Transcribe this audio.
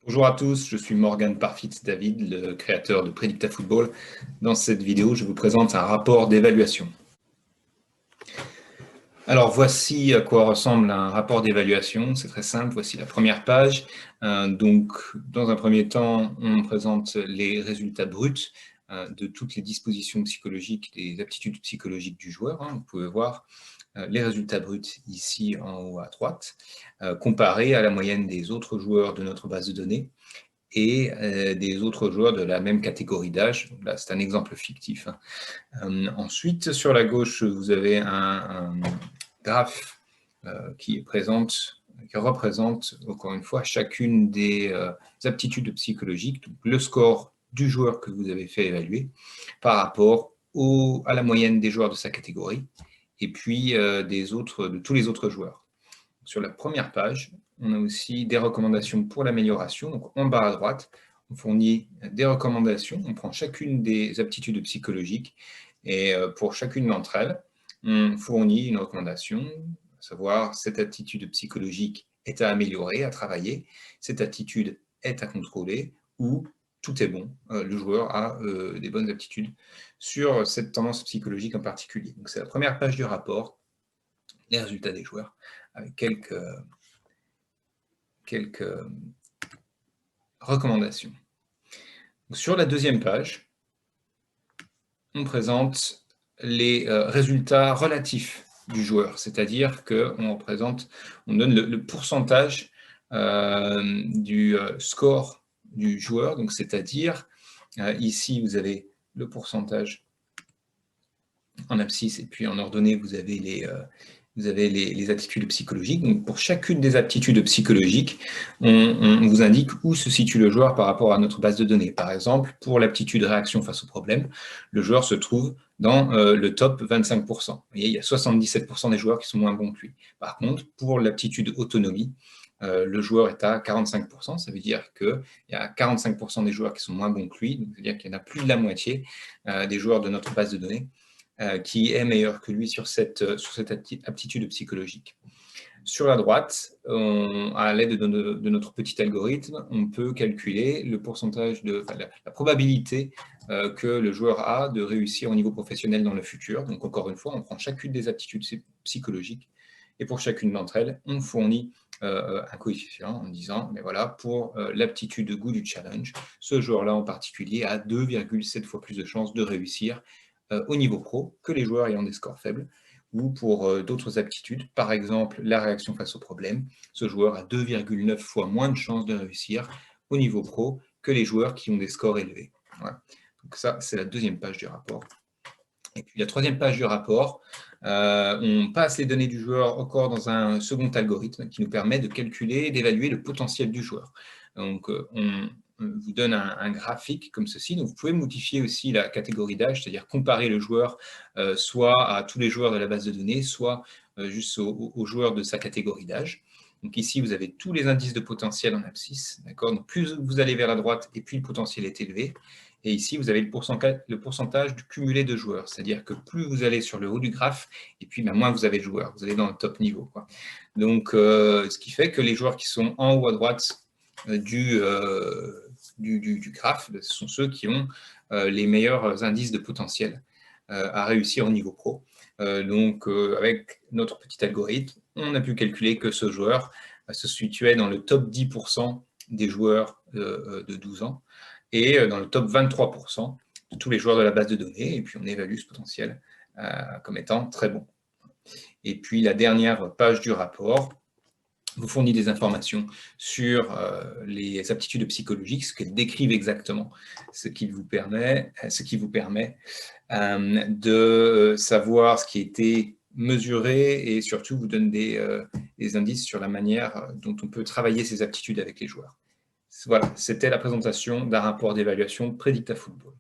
Bonjour à tous, je suis Morgan Parfit-David, le créateur de Predicta Football. Dans cette vidéo, je vous présente un rapport d'évaluation. Alors voici à quoi ressemble un rapport d'évaluation, c'est très simple, voici la première page. Donc dans un premier temps, on présente les résultats bruts de toutes les dispositions psychologiques, des aptitudes psychologiques du joueur. Vous pouvez voir les résultats bruts ici en haut à droite, comparés à la moyenne des autres joueurs de notre base de données et des autres joueurs de la même catégorie d'âge. Là, c'est un exemple fictif. Ensuite, sur la gauche, vous avez un graphe qui représente, encore une fois, chacune des aptitudes psychologiques, donc le score du joueur que vous avez fait évaluer par rapport à la moyenne des joueurs de sa catégorie et puis de tous les autres joueurs. Sur la première page, on a aussi des recommandations pour l'amélioration. Donc, en bas à droite, on fournit des recommandations. On prend chacune des aptitudes psychologiques et pour chacune d'entre elles, on fournit une recommandation, à savoir cette aptitude psychologique est à améliorer, à travailler, cette attitude est à contrôler ou tout est bon, le joueur a des bonnes aptitudes sur cette tendance psychologique en particulier. Donc, c'est la première page du rapport, les résultats des joueurs, avec quelques recommandations. Sur la deuxième page, on présente les résultats relatifs du joueur, c'est-à-dire qu'on donne le pourcentage du score du joueur, donc c'est-à-dire ici vous avez le pourcentage en abscisse et puis en ordonnée vous avez les aptitudes psychologiques. Donc, pour chacune des aptitudes psychologiques, on vous indique où se situe le joueur par rapport à notre base de données. Par exemple, pour l'aptitude réaction face au problème, le joueur se trouve dans le top 25%. Vous voyez, il y a 77% des joueurs qui sont moins bons que lui. Par contre, pour l'aptitude autonomie, le joueur est à 45%, ça veut dire qu'il y a 45% des joueurs qui sont moins bons que lui, c'est-à-dire qu'il y en a plus de la moitié des joueurs de notre base de données qui est meilleur que lui sur cette aptitude psychologique. Sur la droite, à l'aide de notre petit algorithme, on peut calculer le pourcentage la probabilité que le joueur a de réussir au niveau professionnel dans le futur. Donc encore une fois, on prend chacune des aptitudes psychologiques et pour chacune d'entre elles, on fournit un coefficient en disant, mais voilà, pour l'aptitude de goût du challenge, ce joueur-là en particulier a 2,7 fois plus de chances de réussir au niveau pro que les joueurs ayant des scores faibles, ou pour d'autres aptitudes, par exemple la réaction face au problème, ce joueur a 2,9 fois moins de chances de réussir au niveau pro que les joueurs qui ont des scores élevés. Voilà. Donc ça, c'est la deuxième page du rapport. Et puis la troisième page du rapport, on passe les données du joueur encore dans un second algorithme qui nous permet de calculer et d'évaluer le potentiel du joueur. Donc on vous donne un graphique comme ceci. Donc vous pouvez modifier aussi la catégorie d'âge, c'est-à-dire comparer le joueur soit à tous les joueurs de la base de données, soit juste aux joueurs de sa catégorie d'âge. Donc ici, vous avez tous les indices de potentiel en abscisse. Donc plus vous allez vers la droite et plus le potentiel est élevé. Et ici, vous avez le pourcentage du cumulé de joueurs. C'est-à-dire que plus vous allez sur le haut du graphe, et puis moins vous avez de joueurs. Vous allez dans le top niveau, quoi. Donc, ce qui fait que les joueurs qui sont en haut à droite du graphe, ce sont ceux qui ont les meilleurs indices de potentiel à réussir au niveau pro. Donc, avec notre petit algorithme, on a pu calculer que ce joueur se situait dans le top 10% des joueurs de 12 ans et dans le top 23% de tous les joueurs de la base de données. Et puis, on évalue ce potentiel comme étant très bon. Et puis, la dernière page du rapport vous fournit des informations sur les aptitudes psychologiques, ce qu'elles décrivent exactement, ce qui vous permet de savoir ce qui a été mesuré et surtout vous donne des indices sur la manière dont on peut travailler ces aptitudes avec les joueurs. Voilà, c'était la présentation d'un rapport d'évaluation Predicta Football.